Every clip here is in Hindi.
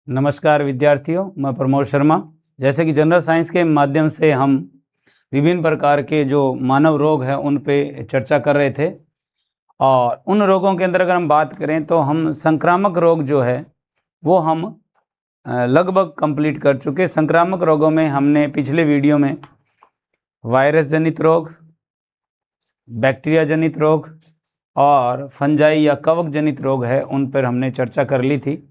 नमस्कार विद्यार्थियों, मैं प्रमोद शर्मा। जैसे कि जनरल साइंस के माध्यम से हम विभिन्न प्रकार के जो मानव रोग हैं उन पे चर्चा कर रहे थे, और उन रोगों के अंदर अगर हम बात करें तो हम संक्रामक रोग जो है वो हम लगभग कंप्लीट कर चुके। संक्रामक रोगों में हमने पिछले वीडियो में वायरस जनित रोग, बैक्टीरिया जनित रोग और फंजाई या कवक जनित रोग है उन पर हमने चर्चा कर ली थी।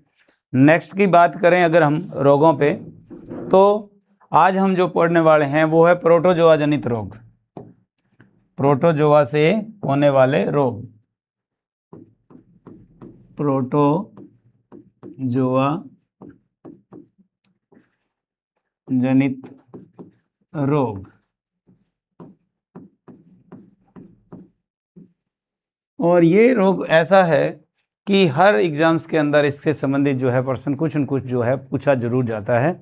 नेक्स्ट की बात करें अगर हम रोगों पे, तो आज हम जो पढ़ने वाले हैं वो है प्रोटोजोआ जनित रोग, प्रोटोजोआ से होने वाले रोग, प्रोटोजोआ जनित रोग। और ये रोग ऐसा है कि हर एग्जाम्स के अंदर इसके संबंधित जो है प्रश्न कुछ न कुछ जो है पूछा जरूर जाता है,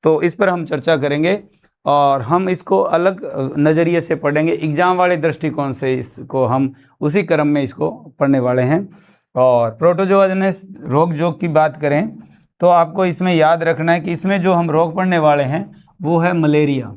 तो इस पर हम चर्चा करेंगे और हम इसको अलग नज़रिए से पढ़ेंगे। एग्ज़ाम वाले दृष्टिकोण से इसको हम उसी क्रम में इसको पढ़ने वाले हैं। और प्रोटोजोआ जनित रोग जो की बात करें तो आपको इसमें याद रखना है कि इसमें जो हम रोग पढ़ने वाले हैं वो है मलेरिया।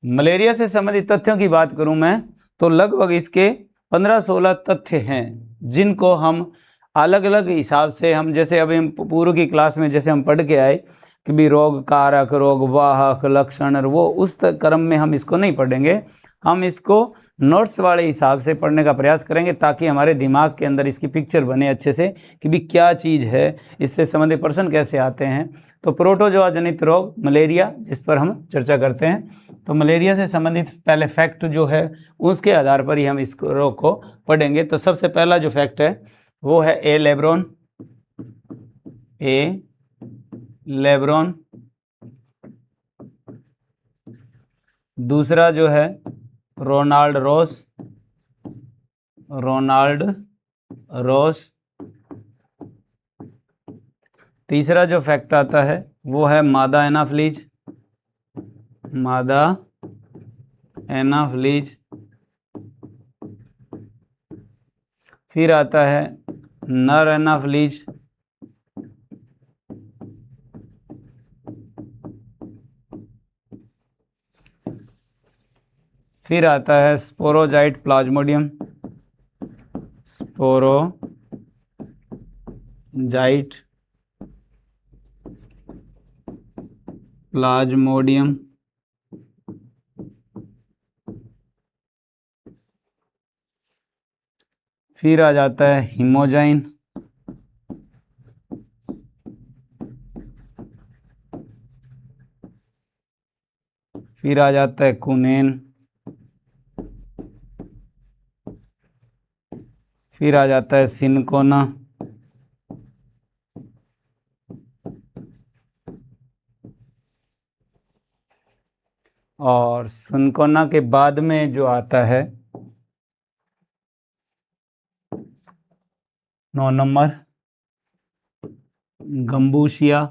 मलेरिया से संबंधित तथ्यों की बात करूं मैं तो लगभग इसके 15-16 तथ्य हैं जिनको हम अलग अलग हिसाब से हम, जैसे अभी हम पूर्व की क्लास में जैसे हम पढ़ के आए कि भी रोग कारक, रोग वाहक, लक्षण, और वो उस क्रम में हम इसको नहीं पढ़ेंगे। हम इसको नोट्स वाले हिसाब से पढ़ने का प्रयास करेंगे ताकि हमारे दिमाग के अंदर इसकी पिक्चर बने अच्छे से कि भी क्या चीज़ है, इससे संबंधित प्रश्न कैसे आते हैं। तो प्रोटोजोआ जनित रोग मलेरिया जिस पर हम चर्चा करते हैं, तो मलेरिया से संबंधित पहले फैक्ट जो है उसके आधार पर ही हम इस रोग को पढ़ेंगे। तो सबसे पहला जो फैक्ट है वो है ए लेब्रोन। दूसरा जो है रोनाल्ड रोस। तीसरा जो फैक्ट आता है वो है मादा एनाफ्लीज। फिर आता है नर एनाफ्लीज। फिर आता है स्पोरोजाइट प्लाज्मोडियम, फिर आ जाता है हीमोजाइन। फिर आ जाता है कुनेन। फिर आ जाता है सिनकोना। और सिनकोना के बाद में जो आता है 9 नंबर गंबूशिया।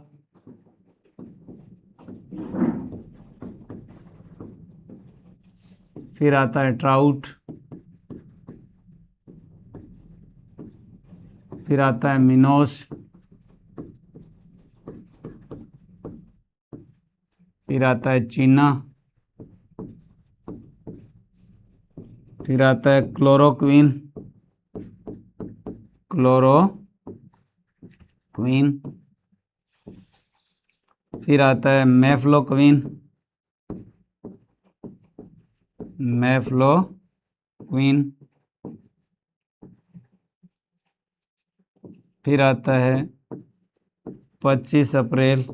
फिर आता है ट्राउट। फिर आता है मिनोस। फिर आता है चीना। फिर आता है क्लोरोक्वीन। फिर आता है मेफ्लोक्वीन। फिर आता है 25 अप्रैल।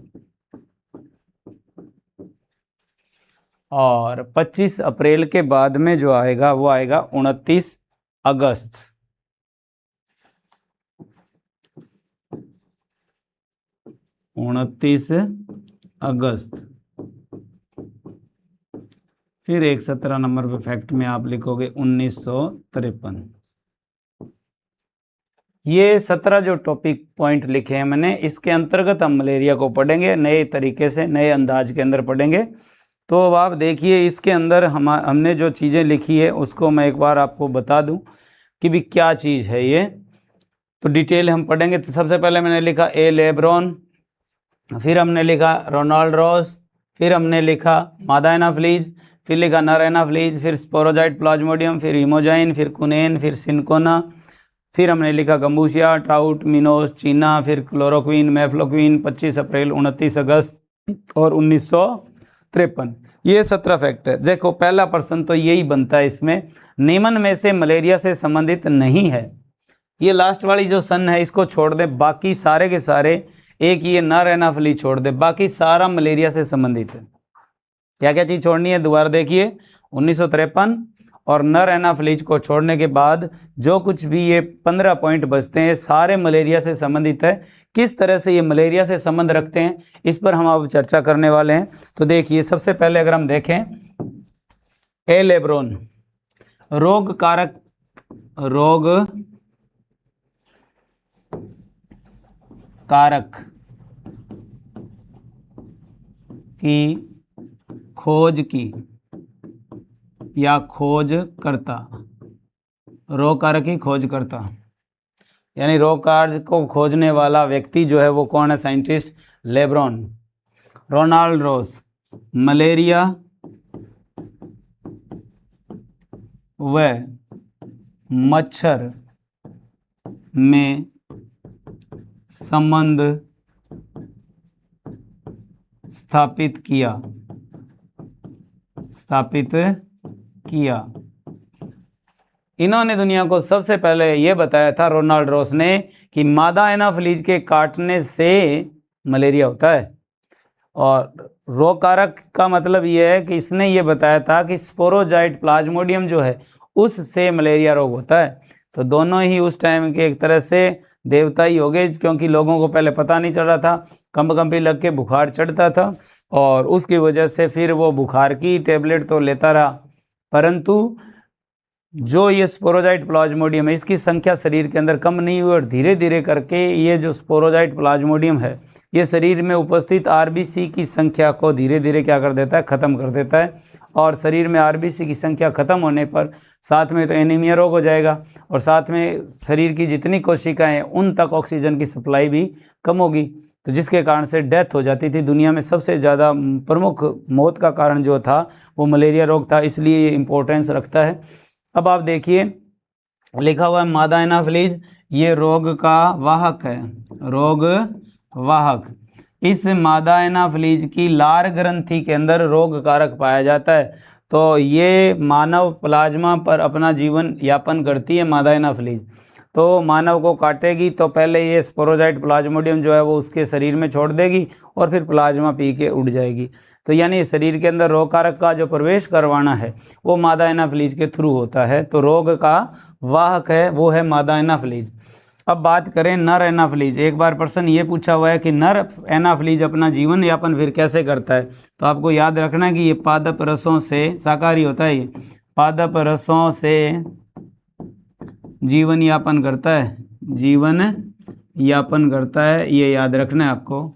और 25 अप्रैल के बाद में जो आएगा वो आएगा 29 अगस्त। फिर एक 17 नंबर पे फैक्ट में आप लिखोगे 1953। ये 17 जो टॉपिक पॉइंट लिखे हैं मैंने, इसके अंतर्गत हम मलेरिया को पढ़ेंगे, नए तरीके से नए अंदाज के अंदर पढ़ेंगे। तो अब आप देखिए इसके अंदर हमने जो चीज़ें लिखी है उसको मैं एक बार आपको बता दूं कि भी क्या चीज़ है ये। तो डिटेल हम पढ़ेंगे। तो सबसे पहले मैंने लिखा ए लेब्रॉन, फिर हमने लिखा रोनाल्ड रॉस, फिर हमने लिखा मादा एनाफ्लीज, फिर लिखा नर एनाफ्लीज, फिर स्पोरोजाइट प्लाज्मोडियम, फिर हिमोजाइन, फिर कुनेन, फिर सिनकोना, फिर हमने लिखा गम्बूसिया, ट्राउट, मिनोस, चीना, फिर क्लोरोक्विन, मेफ्लोक्विन, 25 अप्रैल, 29 अगस्त और 1953। ये 17 फैक्ट है। देखो पहला प्रश्न तो यही बनता है इसमें, निम्न में से मलेरिया से संबंधित नहीं है। ये लास्ट वाली जो सन है इसको छोड़ दे, बाकी सारे के सारे, एक ये नर एनाफ्लीज छोड़ दे, बाकी सारा मलेरिया से संबंधित है। क्या क्या चीज़ छोड़नी है दोबारा देखिए, 1953 और नर एनाफ्लीज को छोड़ने के बाद जो कुछ भी ये 15 पॉइंट बचते हैं सारे मलेरिया से संबंधित है। किस तरह से ये मलेरिया से संबंध रखते हैं इस पर हम अब चर्चा करने वाले हैं। तो देखिए सबसे पहले अगर हम देखें ए लेब्रोन, रोग कारक की खोज की या खोजकर्ता, रोग कारक की खोजकर्ता, यानी रोग कारक को खोजने वाला व्यक्ति जो है वो कौन है? Scientist Laveran. Ronald Ross, malaria व मच्छर में संबंध स्थापित किया। इन्होंने दुनिया को सबसे पहले यह बताया था, रोनाल्ड रॉस ने, कि मादा एनाफ्लीज के काटने से मलेरिया होता है। और रोग कारक का मतलब यह है कि इसने ये बताया था कि स्पोरोजाइट प्लाज्मोडियम जो है उससे मलेरिया रोग होता है। तो दोनों ही उस टाइम के एक तरह से देवता ही हो गए, क्योंकि लोगों को पहले पता नहीं चल रहा था, कंपी लग के बुखार चढ़ता था और उसकी वजह से फिर वो बुखार की टेबलेट तो लेता रहा, परंतु जो ये स्पोरोजाइट प्लाज्मोडियम है इसकी संख्या शरीर के अंदर कम नहीं हुई और धीरे धीरे करके ये जो स्पोरोजाइट प्लाज्मोडियम है ये शरीर में उपस्थित आरबीसी की संख्या को धीरे धीरे क्या कर देता है? ख़त्म कर देता है। और शरीर में आरबीसी की संख्या ख़त्म होने पर साथ में तो एनीमिया रोग हो जाएगा और साथ में शरीर की जितनी कोशिकाएं हैं उन तक ऑक्सीजन की सप्लाई भी कम होगी, तो जिसके कारण से डेथ हो जाती थी। दुनिया में सबसे ज़्यादा प्रमुख मौत का कारण जो था वो मलेरिया रोग था, इसलिए ये इम्पोर्टेंस रखता है। अब आप देखिए लिखा हुआ है मादा एनाफ्लीज, ये रोग का वाहक है, रोग वाहक। इस मादा एनाफ्लीज की लार ग्रंथि के अंदर रोग कारक पाया जाता है। तो ये मानव प्लाज्मा पर अपना जीवन यापन करती है मादा एनाफ्लीज। तो मानव को काटेगी तो पहले ये स्पोरोजाइट प्लाज्मोडियम जो है वो उसके शरीर में छोड़ देगी और फिर प्लाज्मा पी के उड़ जाएगी। तो यानी शरीर के अंदर रोग कारक का जो प्रवेश करवाना है वो मादा एनाफ्लीज के थ्रू होता है। तो रोग का वाहक है वो है मादा एनाफ्लीज। अब बात करें नर एनाफ्लीज। एक बार प्रश्न ये पूछा हुआ है कि नर एनाफ्लीज अपना जीवन यापन फिर कैसे करता है। तो आपको याद रखना है कि ये पादप रसों से शाकाहारी होता है, ये पादप रसों से जीवन यापन करता है, जीवन यापन करता है, ये याद रखना है आपको।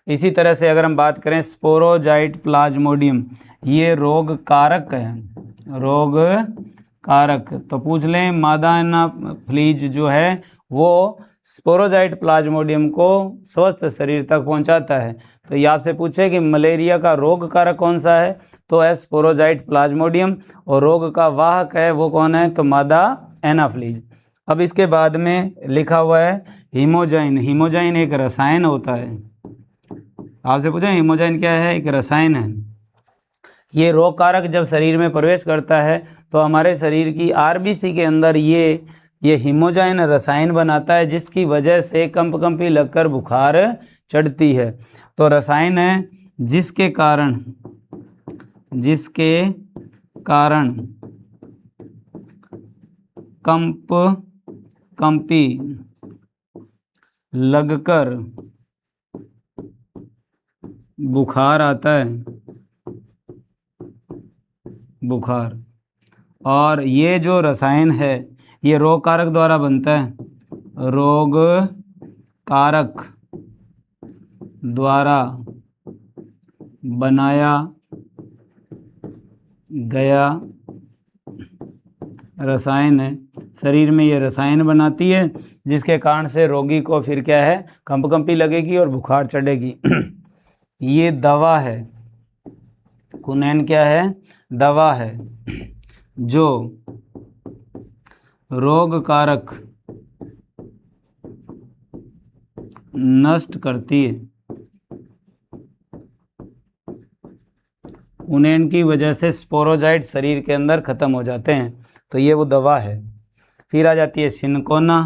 इसी तरह से अगर हम बात करें स्पोरोजाइट प्लाज्मोडियम, ये रोग कारक है, रोग कारक। तो पूछ लें मादा एनाफ्लीज जो है वो स्पोरोजाइट प्लाज्मोडियम को स्वस्थ शरीर तक पहुंचाता है। तो ये आपसे पूछे कि मलेरिया का रोग कारक कौन सा है, तो है स्पोरोजाइट प्लाज्मोडियम, और रोग का वाहक है वो कौन है, तो मादा एनाफ्लीज। अब इसके बाद में लिखा हुआ है हिमोजाइन। हिमोजाइन एक रसायन होता है। आपसे पूछे हिमोजाइन क्या है, एक रसायन है। ये रोग कारक जब शरीर में प्रवेश करता है तो हमारे शरीर की आरबीसी के अंदर ये हिमोजाइन रसायन बनाता है, जिसकी वजह से कंपी लगकर बुखार चढ़ती है। तो रसायन है जिसके कारण कंपी लगकर बुखार आता है, बुखार। और ये जो रसायन है ये रोग कारक द्वारा बनता है, रोग कारक द्वारा बनाया गया रसायन है, शरीर में ये रसायन बनाती है, जिसके कारण से रोगी को फिर क्या है, कंपकंपी लगेगी और बुखार चढ़ेगी। ये दवा है, कुनैन क्या है, दवा है जो रोग कारक नष्ट करती है। कुनैन की वजह से स्पोरोजाइट शरीर के अंदर खत्म हो जाते हैं, तो ये वो दवा है। फिर आ जाती है सिनकोना,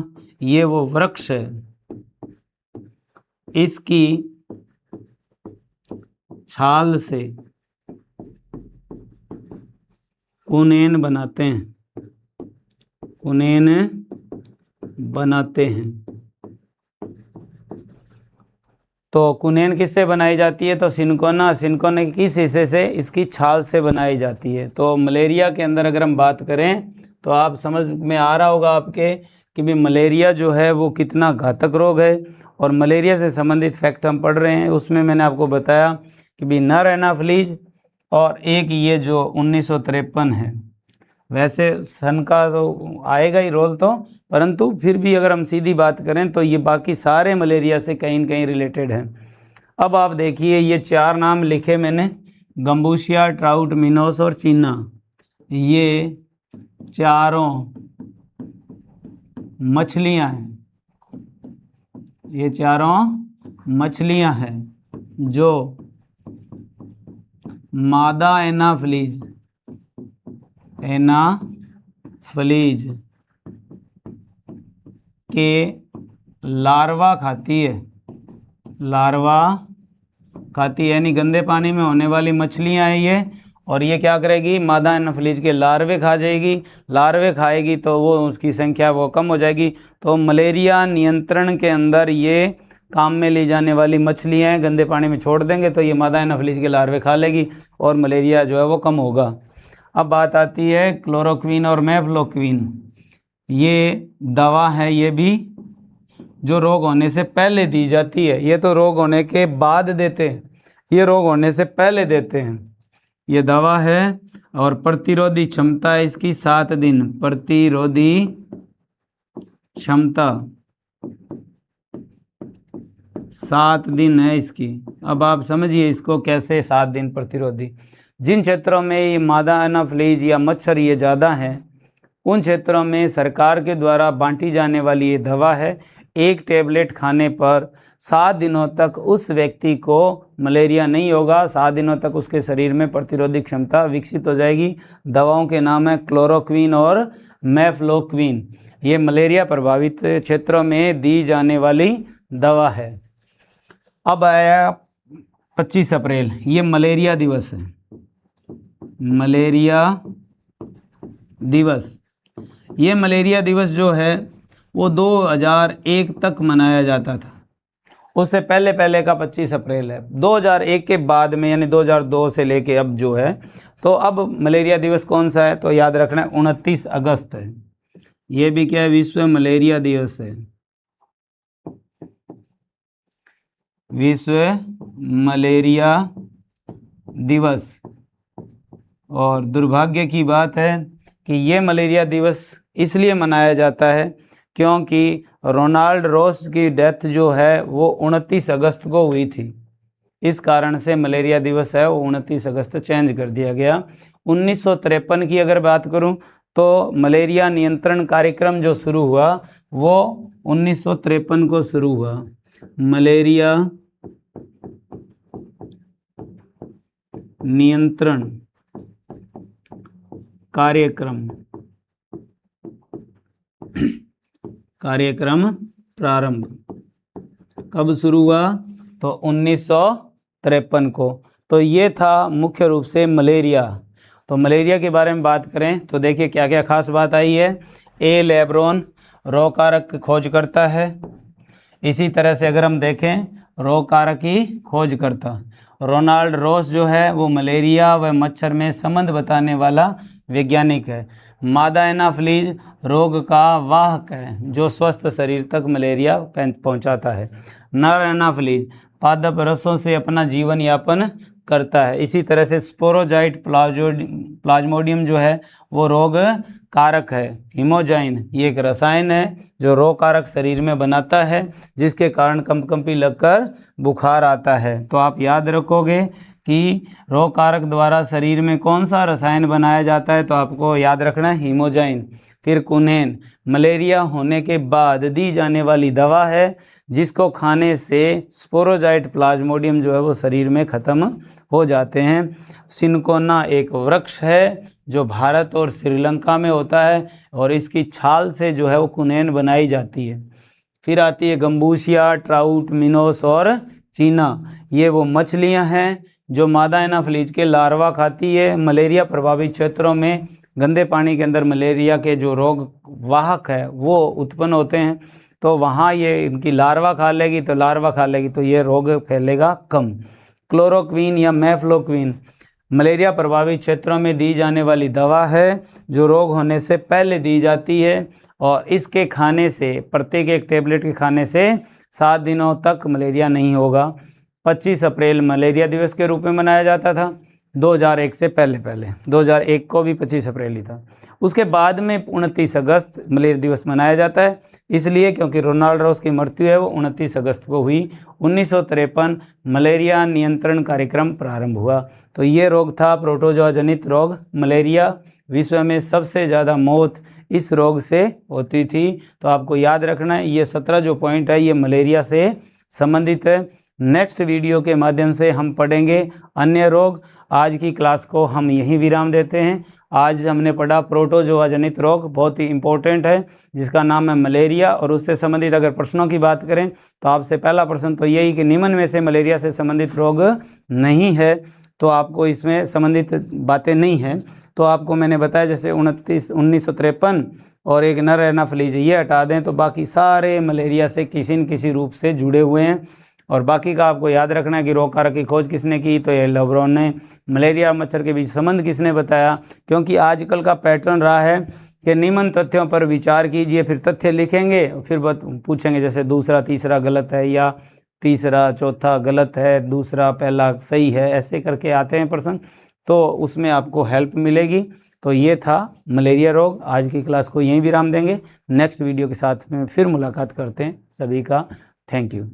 ये वो वृक्ष है, इसकी छाल से कुनैन बनाते हैं, कुनैन बनाते हैं। तो कुनैन किससे बनाई जाती है, तो सिनकोना, सिनकोना किस हिस्से से, इसकी छाल से बनाई जाती है। तो मलेरिया के अंदर अगर हम बात करें तो आप समझ में आ रहा होगा आपके कि भी मलेरिया जो है वो कितना घातक रोग है। और मलेरिया से संबंधित फैक्ट हम पढ़ रहे हैं, उसमें मैंने आपको बताया कि भी नर एनाफ्लीज और एक ये जो 1953 है, वैसे सन का तो आएगा ही रोल तो, परंतु फिर भी अगर हम सीधी बात करें तो ये बाकी सारे मलेरिया से कहीं न कहीं रिलेटेड हैं। अब आप देखिए ये 4 नाम लिखे मैंने, गम्बूशिया, ट्राउट, मिनोस और चीना, ये चारों मछलियां हैं, ये चारों मछलियां हैं जो मादा एनाफ्लीज के लार्वा खाती है, लार्वा खाती है, यानी गंदे पानी में होने वाली मछलियां हैं ये। और ये क्या करेगी, मादा एनाफ्लीज के लार्वे खा जाएगी, लार्वे खाएगी तो वो उसकी संख्या वो कम हो जाएगी। तो मलेरिया नियंत्रण के अंदर ये काम में ली जाने वाली मछलियाँ गंदे पानी में छोड़ देंगे तो ये मादा एनाफ्लीज के लार्वे खा लेगी और मलेरिया जो है वो कम होगा। अब बात आती है क्लोरोक्विन और मेफ्लोक्विन, ये दवा है, ये भी जो रोग होने से पहले दी जाती है, ये तो रोग होने के बाद देते हैं, ये रोग होने से पहले देते हैं। ये दवा है और प्रतिरोधी क्षमता है इसकी 7 दिन, प्रतिरोधी क्षमता 7 दिन है इसकी। अब आप समझिए इसको कैसे 7 दिन प्रतिरोधी। जिन क्षेत्रों में ये मादा एनाफ्लीज या मच्छर ये ज़्यादा हैं, उन क्षेत्रों में सरकार के द्वारा बांटी जाने वाली ये दवा है। एक टेबलेट खाने पर 7 दिनों तक उस व्यक्ति को मलेरिया नहीं होगा, 7 दिनों तक उसके शरीर में प्रतिरोधी क्षमता विकसित हो जाएगी। दवाओं के नाम है क्लोरोक्विन और मेफ्लोक्विन। ये मलेरिया प्रभावित क्षेत्रों में दी जाने वाली दवा है। अब आया 25 अप्रैल, ये मलेरिया दिवस है, मलेरिया दिवस। ये मलेरिया दिवस जो है वो 2001 तक मनाया जाता था, उससे पहले पहले का 25 अप्रैल है। 2001 के बाद में यानी 2002 से लेके अब जो है, तो अब मलेरिया दिवस कौन सा है, तो याद रखना 29 अगस्त है। ये भी क्या है, विश्व मलेरिया दिवस है, विश्व मलेरिया दिवस। और दुर्भाग्य की बात है कि ये मलेरिया दिवस इसलिए मनाया जाता है क्योंकि रोनाल्ड रॉस की डेथ जो है वो 29 अगस्त को हुई थी। इस कारण से मलेरिया दिवस है वो 29 अगस्त चेंज कर दिया गया। 1953 की अगर बात करूं तो मलेरिया नियंत्रण कार्यक्रम जो शुरू हुआ वो 1953 को शुरू हुआ। मलेरिया नियंत्रण कार्यक्रम प्रारंभ कब शुरू हुआ, तो 1953 को। तो ये था मुख्य रूप से मलेरिया। तो मलेरिया के बारे में बात करें तो देखिए क्या क्या खास बात आई है। ए लेब्रोन रोग कारक की खोज करता है। इसी तरह से अगर हम देखें रोग कारक की खोज करता रोनाल्ड रॉस जो है वो मलेरिया व मच्छर में संबंध बताने वाला वैज्ञानिक है। मादा एनाफ्लीज रोग का वाहक है जो स्वस्थ शरीर तक मलेरिया पहुंचाता है। नर एनाफ्लीज पादप रसों से अपना जीवन यापन करता है। इसी तरह से स्पोरोजाइट प्लाज्मोडियम जो है वो रोग कारक है। हिमोजाइन ये एक रसायन है जो रोग कारक शरीर में बनाता है, जिसके कारण कंपकंपी लगकर बुखार आता है। तो आप याद रखोगे कि रोग कारक द्वारा शरीर में कौन सा रसायन बनाया जाता है, तो आपको याद रखना है हीमोजाइन। फिर कुनेन मलेरिया होने के बाद दी जाने वाली दवा है, जिसको खाने से स्पोरोजाइट प्लाज्मोडियम जो है वो शरीर में ख़त्म हो जाते हैं। सिनकोना एक वृक्ष है जो भारत और श्रीलंका में होता है, और इसकी छाल से जो है वो कुनेन बनाई जाती है। फिर आती है गम्बूसिया, ट्राउट, मिनोस और चीना। ये वो मछलियां हैं जो मादा एनाफ्लीज के लार्वा खाती है। मलेरिया प्रभावित क्षेत्रों में गंदे पानी के अंदर मलेरिया के जो रोग वाहक है वो उत्पन्न होते हैं, तो वहाँ ये इनकी लार्वा खा लेगी तो ये रोग फैलेगा कम। क्लोरोक्वीन या मैफ्लोक्वीन मलेरिया प्रभावित क्षेत्रों में दी जाने वाली दवा है जो रोग होने से पहले दी जाती है, और इसके खाने से, प्रत्येक एक टेबलेट के खाने से 7 दिनों तक मलेरिया नहीं होगा। 25 अप्रैल मलेरिया दिवस के रूप में मनाया जाता था 2001 से पहले 2001 को भी 25 अप्रैल ही था। उसके बाद में 29 अगस्त मलेरिया दिवस मनाया जाता है, इसलिए क्योंकि रोनाल्ड रॉस की मृत्यु है वो 29 अगस्त को हुई। 1953 मलेरिया नियंत्रण कार्यक्रम प्रारंभ हुआ। तो ये रोग था प्रोटोजोआ जनित रोग मलेरिया। विश्व में सबसे ज़्यादा मौत इस रोग से होती थी। तो आपको याद रखना है ये 17 जो पॉइंट है ये मलेरिया से संबंधित है। नेक्स्ट वीडियो के माध्यम से हम पढ़ेंगे अन्य रोग। आज की क्लास को हम यहीं विराम देते हैं। आज हमने पढ़ा प्रोटोजोआ जनित रोग, बहुत ही इम्पोर्टेंट है, जिसका नाम है मलेरिया। और उससे संबंधित अगर प्रश्नों की बात करें तो आपसे पहला प्रश्न तो यही कि निम्न में से मलेरिया से संबंधित रोग नहीं है, तो आपको इसमें संबंधित बातें नहीं हैं। तो आपको मैंने बताया जैसे 1953 और एक नर एनाफ्लीज ये हटा दें तो बाकी सारे मलेरिया से किसी न किसी रूप से जुड़े हुए हैं। और बाकी का आपको याद रखना है कि रोग कारक की खोज किसने की, तो ये लवरोन ने। मलेरिया और मच्छर के बीच संबंध किसने बताया, क्योंकि आजकल का पैटर्न रहा है कि निम्न तथ्यों पर विचार कीजिए, फिर तथ्य लिखेंगे, फिर पूछेंगे जैसे दूसरा तीसरा गलत है या तीसरा चौथा गलत है, दूसरा पहला सही है, ऐसे करके आते हैं प्रश्न, तो उसमें आपको हेल्प मिलेगी। तो ये था मलेरिया रोग। आज की क्लास को यहीं विराम देंगे। नेक्स्ट वीडियो के साथ में फिर मुलाकात करते हैं। सभी का थैंक यू।